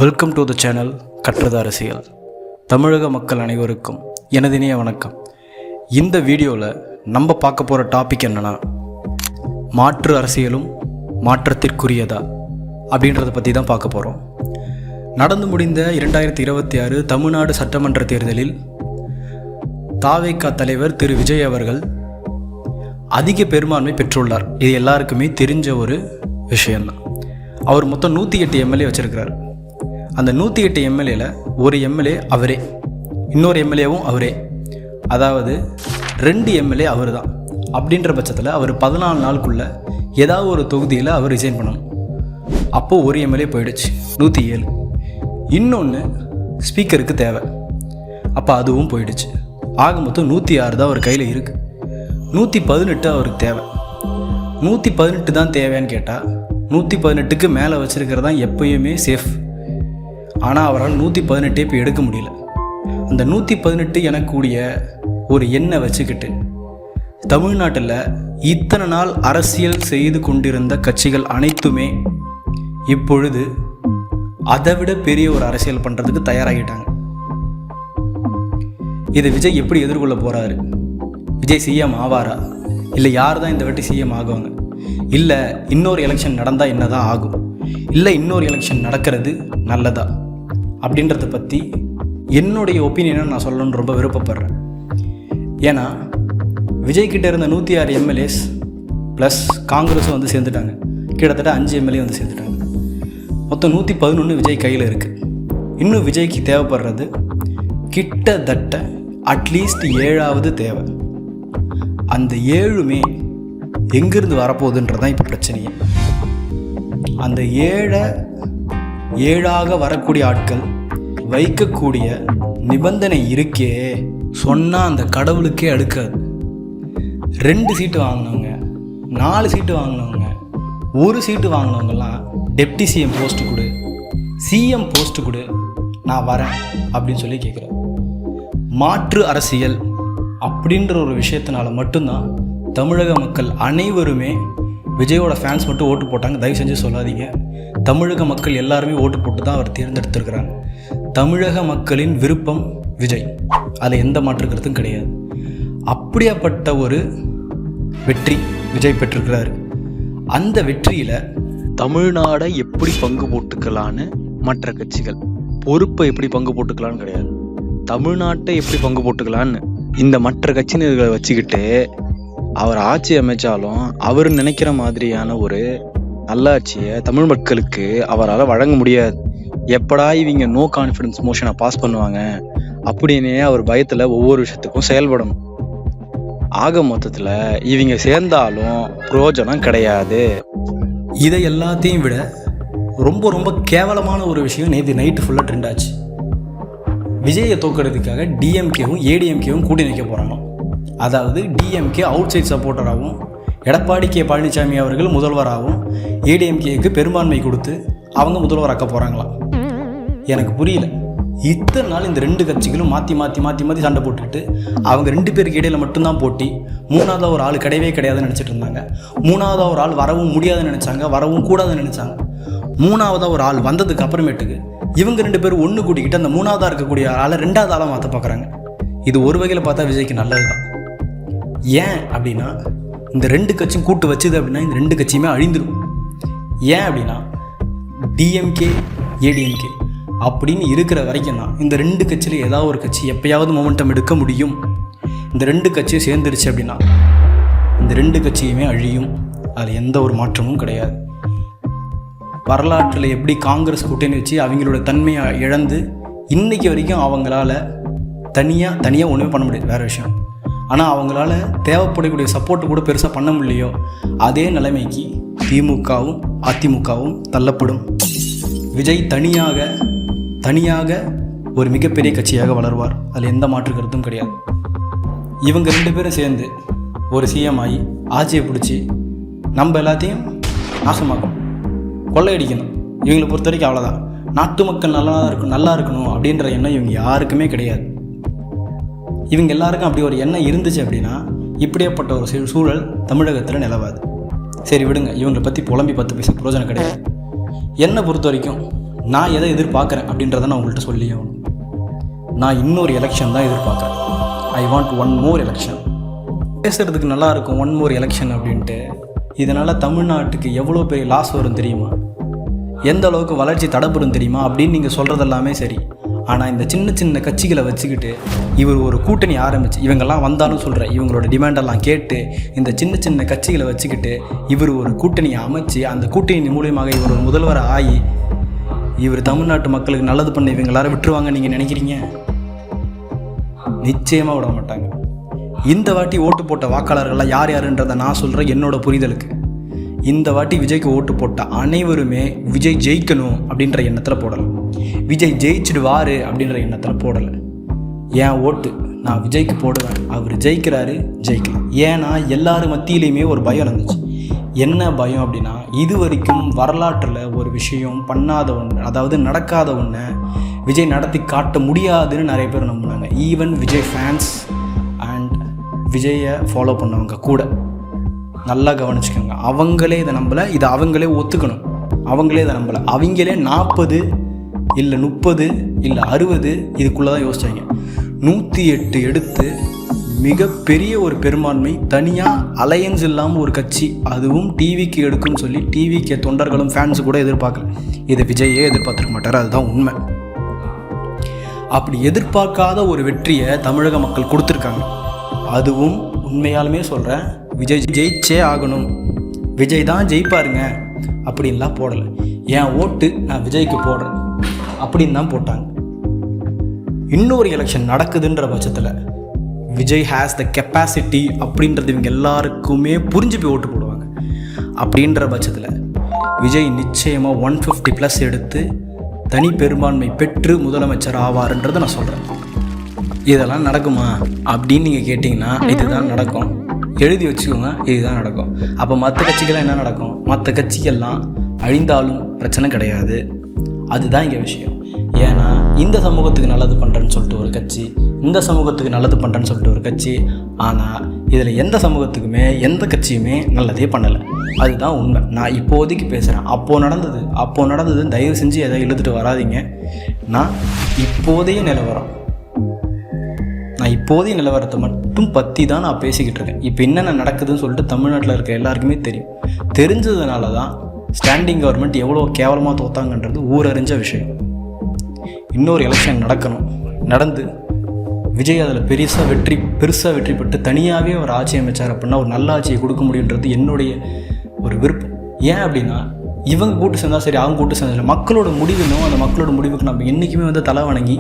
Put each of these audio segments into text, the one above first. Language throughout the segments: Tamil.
வெல்கம் டு த சேனல் கற்றது அரசியல். தமிழக மக்கள் அனைவருக்கும் எனது இனிய வணக்கம். இந்த வீடியோவில் நம்ம பார்க்க போகிற டாபிக் என்னென்னா, மாற்று அரசியலும் மாற்றத்திற்குரியதா அப்படின்றத பற்றி தான் பார்க்க போகிறோம். நடந்து முடிந்த 2026 தமிழ்நாடு சட்டமன்ற தேர்தலில் தாவேகா தலைவர் திரு விஜய் அவர்கள் அதிக பெரும்பான்மை பெற்றுள்ளார். இது எல்லாருக்குமே தெரிஞ்ச ஒரு விஷயம்தான். அவர் மொத்தம் 108 எம்எல்ஏ வச்சுருக்கிறார். அந்த 108 எம்எல்ஏல ஒரு எம்எல்ஏ அவரே, இன்னொரு எம்எல்ஏவும் அவரே, அதாவது 2 எம்எல்ஏ அவர் தான். அப்படின்ற பட்சத்தில் அவர் 14 நாளுக்குள்ளே ஏதாவது ஒரு தொகுதியில் அவர் ரிசைன் பண்ணணும். அப்போது ஒரு எம்எல்ஏ போயிடுச்சு, 107. இன்னொன்று ஸ்பீக்கருக்கு தேவை, அப்போ அதுவும் போயிடுச்சு. ஆக மொத்தம் 106 தான் அவர் கையில் இருக்குது. 118 அவருக்கு தேவை. 118 தான் தேவைன்னு கேட்டால் 118க்கு மேலே வச்சுருக்கிறது தான் எப்பயுமே சேஃப். ஆனால் அவரால் 118 இப்போ எடுக்க முடியல. அந்த 118 எனக்கூடிய ஒரு எண்ணை வச்சுக்கிட்டு தமிழ்நாட்டில் இத்தனை நாள் அரசியல் செய்து கொண்டிருந்த கட்சிகள் அனைத்துமே இப்பொழுது அதை விட பெரிய ஒரு அரசியல் பண்ணுறதுக்கு தயாராகிட்டாங்க. இதை விஜய் எப்படி எதிர்கொள்ள போகிறாரு? விஜய் சிஎம் ஆவாரா? இல்லை யார் தான் இந்த வாட்டி சிஎம் ஆகுவாங்க? இல்லை இன்னொரு எலெக்ஷன் நடந்தால் என்ன தான் ஆகும்? இல்லை இன்னொரு எலெக்ஷன் நடக்கிறது நல்லதா? அப்படின்றத பற்றி என்னுடைய ஒப்பீனியனை நான் சொல்லணும்னு ரொம்ப விருப்பப்படுறேன். ஏன்னா விஜய்கிட்ட இருந்த 106 எம்எல்ஏஸ் ப்ளஸ் காங்கிரஸும் வந்து சேர்ந்துட்டாங்க. கிட்டத்தட்ட 5 எம்எல்ஏ வந்து சேர்ந்துட்டாங்க. மொத்தம் 111 விஜய் கையில் இருக்குது. இன்னும் விஜய்க்கு தேவைப்படுறது கிட்டத்தட்ட அட்லீஸ்ட் 7ஆவது தேவை. அந்த 7மே எங்கிருந்து வரப்போகுதுன்றதான் இப்போ பிரச்சனையே. அந்த 7ஆக வரக்கூடிய ஆட்கள் வைக்கக்கூடிய நிபந்தனை இருக்கே, சொன்னால் அந்த கடவுளுக்கே அடுக்காது. 2 சீட்டு வாங்கினவங்க, 4 சீட்டு வாங்கினவங்க, 1 சீட்டு வாங்கினவங்கலாம் டெப்டி சிஎம் போஸ்ட்டு கொடு, சிஎம் போஸ்ட்டு கொடு, நான் வரேன் அப்படின்னு சொல்லி கேட்குறேன். மாற்று அரசியல் அப்படின்ற ஒரு விஷயத்தினால மட்டும்தான் தமிழக மக்கள் அனைவருமே விஜயோட ஃபேன்ஸ் மட்டும் ஓட்டு போட்டாங்க. தயவு செஞ்சு சொல்லாதீங்க. தமிழக மக்கள் எல்லாருமே ஓட்டு போட்டு தான் அவர் தேர்ந்தெடுத்திருக்கிறாங்க. தமிழக மக்களின் விருப்பம் விஜய், அதில் எந்த மாற்று கருத்தும் கிடையாது. அப்படியாப்பட்ட ஒரு வெற்றி விஜய் பெற்றிருக்கிறாரு. அந்த வெற்றியில் தமிழ்நாடை எப்படி பங்கு போட்டுக்கலான்னு மற்ற கட்சிகள், பொறுப்பை எப்படி பங்கு போட்டுக்கலான்னு கிடையாது, தமிழ்நாட்டை எப்படி பங்கு போட்டுக்கலான்னு இந்த மற்ற கட்சியினர்களை வச்சுக்கிட்டு அவர் ஆட்சி அமைச்சாலும் அவர் நினைக்கிற மாதிரியான ஒரு நல்லாட்சியை தமிழ் மக்களுக்கு அவரால் வழங்க முடியாது. எப்படா இவங்க நோ கான்ஃபிடன்ஸ் மோஷனை பாஸ் பண்ணுவாங்க அப்படின்னே அவர் பயத்தில் ஒவ்வொரு விஷயத்துக்கும் செயல்படணும். ஆக மொத்தத்தில் இவங்க சேர்ந்தாலும் பிரயோஜனம் கிடையாது. இதை எல்லாத்தையும் விட ரொம்ப ரொம்ப கேவலமான ஒரு விஷயம் நேற்று நைட்டு ஃபுல்லாக ட்ரெண்ட் ஆச்சு. விஜயை தோக்கிறதுக்காக டிஎம்கேவும் ஏடிஎம்கேவும் கூட்டி நிற்க போகிறாங்க. அதாவது டிஎம்கே அவுட் சைட் சப்போர்ட்டராகவும், எடப்பாடி கே பழனிசாமி அவர்கள் முதல்வராகவும், ஏடிஎம்கேக்கு பெரும்பான்மை கொடுத்து அவங்க முதல்வராக்க போகிறாங்களாம். எனக்கு புரியல. இத்தனை நாள் இந்த 2 கட்சிகளும் மாற்றி மாற்றி மாற்றி மாற்றி சண்டை போட்டுக்கிட்டு அவங்க 2 பேருக்கு இடையில் மட்டும்தான் போட்டி. 3ஆவது ஒரு ஆள் கிடையவே கிடையாதுன்னு நினச்சிட்டு இருந்தாங்க. 3ஆவது ஒரு ஆள் வரவும் முடியாதுன்னு நினச்சாங்க, வரவும் கூடாதுன்னு நினச்சாங்க. 3ஆவது ஒரு ஆள் வந்ததுக்கு அப்புறமேட்டுக்கு இவங்க 2 பேரும் ஒன்று கூட்டிக்கிட்டு அந்த 3ஆவதாக இருக்கக்கூடிய ஆளை 2ஆவது ஆளாக மாற்ற பார்க்குறாங்க. இது ஒரு வகையில் பார்த்தா விஜய்க்கு நல்லது தான். ஏன் அப்படின்னா, இந்த 2 கட்சியும் கூட்டு வச்சுது அப்படின்னா இந்த 2 கட்சியுமே அழிந்துடும். ஏன் அப்படின்னா டிஎம்கே ஏடிஎம்கே அப்படின்னு இருக்கிற வரைக்கும் தான் இந்த 2 கட்சியில் ஏதாவது ஒரு கட்சி எப்பயாவது மொமெண்டம் எடுக்க முடியும். இந்த 2 கட்சியும் சேர்ந்துருச்சு அப்படின்னா இந்த 2 கட்சியுமே அழியும். அதில் எந்த ஒரு மாற்றமும் கிடையாது. வரலாற்றில் எப்படி காங்கிரஸ் கூட்டணி வச்சு அவங்களோட தன்மையை இழந்து இன்றைக்கி வரைக்கும் அவங்களால தனியாக ஒன்றுமே பண்ண முடியாது, வேறு விஷயம். ஆனால் அவங்களால தேவைப்படக்கூடிய சப்போர்ட்டு கூட பெருசாக பண்ண முடியலையோ, அதே நிலைமைக்கு திமுகவும் அதிமுகவும் தள்ளப்படும். விஜய் தனியாக ஒரு மிகப்பெரிய கட்சியாக வளருவார். அதில் எந்த மாற்று கருத்தும் கிடையாது. இவங்க 2 பேரும் சேர்ந்து ஒரு சிஎம் ஆகி ஆட்சியை பிடிச்சி நம்ம எல்லாத்தையும் நாசமாக்கணும், கொள்ளையடிக்கணும். இவங்களை பொறுத்த வரைக்கும் அவ்வளோதான். நாட்டு மக்கள் நல்லா இருக்கணும் அப்படின்ற எண்ணம் இவங்க யாருக்குமே கிடையாது. இவங்க எல்லாருக்கும் அப்படி ஒரு எண்ணம் இருந்துச்சு அப்படின்னா இப்படியாப்பட்ட ஒரு சூழல் தமிழகத்தில் நிலவாது. சரி விடுங்க, இவங்களை பற்றி புலம்பி 10 பைசா பிரயோஜனம் கிடையாது. என்னை பொறுத்த வரைக்கும் நான் எதை எதிர்பார்க்குறேன் அப்படின்றத நான் உங்கள்கிட்ட சொல்லி ஆகணும். நான் இன்னொரு எலெக்ஷன் தான் எதிர்பார்க்குறேன். I want one more election. பேசுகிறதுக்கு நல்லாயிருக்கும் ஒன் மோர் எலெக்ஷன் அப்படின்ட்டு. இதனால் தமிழ்நாட்டுக்கு எவ்வளோ பெரிய லாஸ் வரும் தெரியுமா, எந்த அளவுக்கு வளர்ச்சி தடைப்படும் தெரியுமா அப்படின்னு நீங்கள் சொல்கிறது எல்லாமே சரி. ஆனால் இந்த சின்ன சின்ன கட்சிகளை வச்சுக்கிட்டு இவர் ஒரு கூட்டணி ஆரம்பித்து, இவங்கெல்லாம் வந்தாலும் சொல்கிறேன், இவங்களோட டிமாண்டெல்லாம் கேட்டு இந்த சின்ன சின்ன கட்சிகளை வச்சுக்கிட்டு இவர் ஒரு கூட்டணியை அமைச்சு அந்த கூட்டணி மூலியமாக இவர் ஒரு முதல்வர் ஆகி இவர் தமிழ்நாட்டு மக்களுக்கு நல்லது பண்ண இவங்க எல்லாரும் விட்டுருவாங்க நீங்கள் நினைக்கிறீங்க? நிச்சயமாக விட மாட்டாங்க. இந்த வாட்டி ஓட்டு போட்ட வாக்காளர்கள்லாம் யார் யாருன்றதை நான் சொல்கிறேன். என்னோட புரிதலுக்கு இந்த வாட்டி விஜய்க்கு ஓட்டு போட்ட அனைவருமே விஜய் ஜெயிக்கணும் அப்படின்ற எண்ணத்தில் போடலை, விஜய் ஜெயிச்சிடுவார் அப்படின்ற எண்ணத்தில் போடலை. என் ஓட்டு நான் விஜய்க்கு போடுவேன், அவர் ஜெயிக்கிறாரு ஜெயிக்கலாம். ஏன்னா எல்லாரும் மத்தியிலையுமே ஒரு பயம் இருந்துச்சு. என்ன பயம் அப்படின்னா, இது வரைக்கும் வரலாற்றில் ஒரு விஷயம் பண்ணாத ஒன்று, அதாவது நடக்காத ஒன்று விஜய் நடத்தி காட்ட முடியாதுன்னு நிறைய பேர் நம்பினாங்க. ஈவன் விஜய் ஃபேன்ஸ் அண்ட் விஜயை ஃபாலோ பண்ணவங்க கூட. நல்லா கவனிச்சுக்கோங்க, அவங்களே இதை நம்பலை, இதை அவங்களே ஒத்துக்கணும். அவங்களே இதை நம்பலை, அவங்களே 40 இல்லை 30 இல்லை 60 இதுக்குள்ளே தான் யோசித்தாங்க. 108 எடுத்து மிகப்பெரிய ஒரு பெரும்பான்மை, தனியாக அலையன்ஸ் இல்லாமல் ஒரு கட்சி, அதுவும் டிவிக்கு எடுக்குன்னு சொல்லி டிவிக்கு தொண்டர்களும் ஃபேன்ஸு கூட எதிர்பார்க்கல. இதை விஜயே எதிர்பார்த்துருக்க மாட்டார், அதுதான் உண்மை. அப்படி எதிர்பார்க்காத ஒரு வெற்றியை தமிழக மக்கள் கொடுத்துருக்காங்க. அதுவும் உண்மையாலுமே சொல்கிறேன், விஜய் ஜெயிச்சே ஆகணும், விஜய் தான் ஜெயிப்பாருங்க அப்படின்லாம் போடலை. என் ஓட்டு நான் விஜய்க்கு போடுறேன் அப்படின்னு தான் போட்டாங்க. இன்னொரு எலெக்ஷன் நடக்குதுன்ற பட்சத்தில் விஜய் ஹேஸ் த கெப்பாசிட்டி அப்படின்றது இவங்க எல்லாருக்குமே புரிஞ்சு போய் ஓட்டு போடுவாங்க. அப்படின்ற பட்சத்தில் விஜய் நிச்சயமாக 150+ எடுத்து தனி பெரும்பான்மை பெற்று முதலமைச்சர் ஆவார்ன்றதை நான் சொல்கிறேன். இதெல்லாம் நடக்குமா அப்படின்னு நீங்கள் கேட்டிங்கன்னா இதுதான் நடக்கும். எழுதி வச்சுக்கோங்க, இதுதான் நடக்கும். அப்போ மற்ற கட்சிகள்லாம் என்ன நடக்கும்? மற்ற கட்சிகள்லாம் அழிந்தாலும் பிரச்சனை கிடையாது. அதுதான் இங்கே விஷயம். ஏன்னா இந்த சமூகத்துக்கு நல்லது பண்ணுறேன்னு சொல்லிட்டு ஒரு கட்சி, இந்த சமூகத்துக்கு நல்லது பண்ணுறேன்னு சொல்லிட்டு ஒரு கட்சி, ஆனால் இதில் எந்த சமூகத்துக்குமே எந்த கட்சியுமே நல்லதே பண்ணலை. அதுதான் உண்மை. நான் இப்போதைக்கு பேசுகிறேன். அப்போது நடந்தது தயவு செஞ்சு எதை இழுத்துட்டு வராதிங்க. நான் இப்போதைய நிலவரத்தை மட்டும் பற்றி தான் நான் பேசிக்கிட்டு இருக்கேன். இப்போ என்னென்ன நடக்குதுன்னு சொல்லிட்டு தமிழ்நாட்டில் இருக்க எல்லாருக்குமே தெரியும். தெரிஞ்சதுனால தான் ஸ்டாண்டிங் கவர்மெண்ட் எவ்வளோ கேவலமாக தோத்தாங்கன்றது ஊரறிஞ்ச விஷயம். இன்னொரு எலெக்ஷன் நடந்து விஜய் அதில் பெருசாக வெற்றி பெற்று தனியாகவே ஒரு ஆட்சி அமைச்சார் அப்படின்னா ஒரு நல்ல ஆட்சியை கொடுக்க முடியுன்றது என்னுடைய ஒரு விருப்பம். ஏன் அப்படின்னா, இவங்க கூட்டு சேர்ந்தால் சரி, அவங்க கூட்டு சேர்ந்தா சரி, மக்களோட முடிவுனும் அந்த மக்களோட முடிவுக்கு நம்ம என்றைக்குமே தலை வணங்கி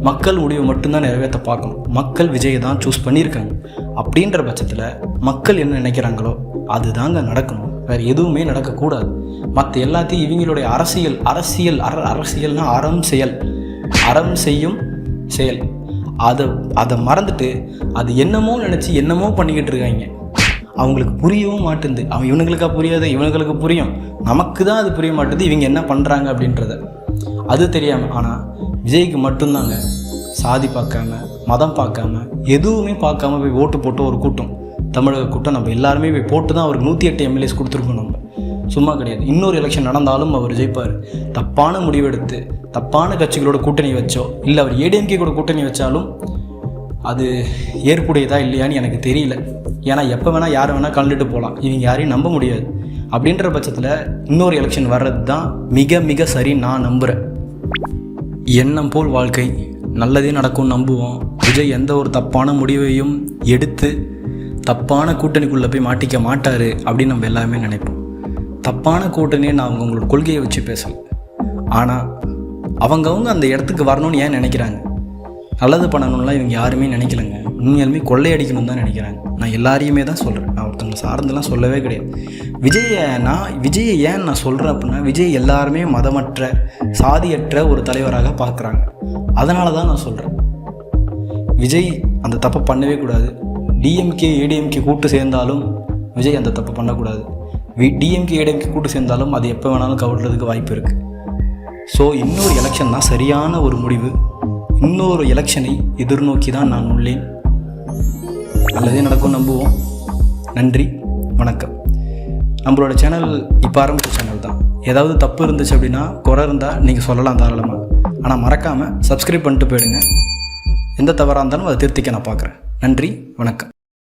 மக்கள் முடிவை மட்டும்தான் நிறைவேற்ற பார்க்கணும். மக்கள் விஜயை தான் சூஸ் பண்ணியிருக்காங்க. அப்படின்ற பட்சத்தில் மக்கள் என்ன நினைக்கிறாங்களோ அதுதாங்க நடக்கணும். வேறு எதுவுமே நடக்கக்கூடாது. மற்ற எல்லாத்தையும் இவங்களுடைய அரசியல்னா அறம் செய்யும் செயல், அதை மறந்துட்டு அது என்னமோ நினச்சி என்னமோ பண்ணிக்கிட்டு இருக்காங்க. அவங்களுக்கு புரியவும் மாட்டேங்குது. இவனுங்களுக்கா புரியாது, இவனுங்களுக்கு புரியும், நமக்கு தான் அது புரிய மாட்டேது இவங்க என்ன பண்ணுறாங்க அப்படின்றத. அது தெரியாமல். ஆனால் விஜய்க்கு மட்டும்தாங்க சாதி பார்க்காம மதம் பார்க்காம எதுவுமே பார்க்காம போய் ஓட்டு போட்டு ஒரு கூட்டம், தமிழக கூட்டம், நம்ம எல்லாருமே போய் போட்டு தான் அவருக்கு 108 MLAs கொடுத்துருக்கோம். நம்ம சும்மா கிடையாது. இன்னொரு எலெக்ஷன் நடந்தாலும் அவர் ஜெயிப்பார். தப்பான முடிவெடுத்து தப்பான கட்சிகளோட கூட்டணி வச்சோ இல்லை அவர் ADMK கூட கூட்டணி வச்சாலும் அது ஏற்புடையதா இல்லையான்னு எனக்கு தெரியல. ஏன்னா எப்போ வேணால் யார் வேணால் கலந்துட்டு போகலாம், இவங்க யாரையும் நம்ப முடியாது. அப்படின்ற பட்சத்தில் இன்னொரு எலெக்ஷன் வர்றது தான் மிக மிக சரி நான் நம்புகிறேன். எண்ணம் போல் வாழ்க்கை, நல்லதே நடக்கும்னு நம்புவோம். விஜய் எந்த ஒரு தப்பான முடிவையும் எடுத்து தப்பான கூட்டணிக்குள்ளே போய் மாட்டிக்க மாட்டார் அப்படின்னு நம்ம எல்லாருமே நினைப்போம். தப்பான கூட்டணியை நான் அவங்களோட கொள்கையை வச்சு பேசலை. ஆனால் அவங்கவுங்க அந்த இடத்துக்கு வரணும்னு ஏன் நினைக்கிறாங்க? நல்லது பண்ணணும்லாம் இவங்க யாருமே நினைக்கலைங்க. உண்மையாலுமே கொள்ளையடிக்கணும்னு தான் நினைக்கிறாங்க. நான் எல்லாரையுமே தான் சொல்கிறேன், நான் ஒருத்தவங்க சார்ந்தெல்லாம் சொல்லவே கிடையாது. விஜயை ஏன் நான் சொல்கிறேன் அப்படின்னா, விஜய் எல்லாருமே மதமற்ற சாதியற்ற ஒரு தலைவராக பார்க்குறாங்க. அதனால தான் நான் சொல்கிறேன், விஜய் அந்த தப்பை பண்ணவே கூடாது. DMK ADMK கூட்டு சேர்ந்தாலும் விஜய் அந்த தப்பை பண்ணக்கூடாது. DMK ADMK கூட்டு சேர்ந்தாலும் அது எப்போ வேணாலும் கவிழ்றதுக்கு வாய்ப்பு இருக்குது. ஸோ இன்னொரு எலெக்ஷன் தான் சரியான ஒரு முடிவு. இன்னொரு எலெக்ஷனை எதிர்நோக்கி தான் நான் உள்ளேன். நல்லதே நடக்கும் நம்புவோம். நன்றி, வணக்கம். நம்மளோட சேனல் இப்போ ஆரம்பித்த சேனல் தான். ஏதாவது தப்பு இருந்துச்சு அப்படின்னா, குறை இருந்தால் நீங்கள் சொல்லலாம் தாராளமாக. ஆனால் மறக்காமல் சப்ஸ்கிரைப் பண்ணிட்டு போயிடுங்க. எந்த தவறாக இருந்தாலும் அதை திருத்திக்க நான் பார்க்குறேன். நன்றி, வணக்கம்.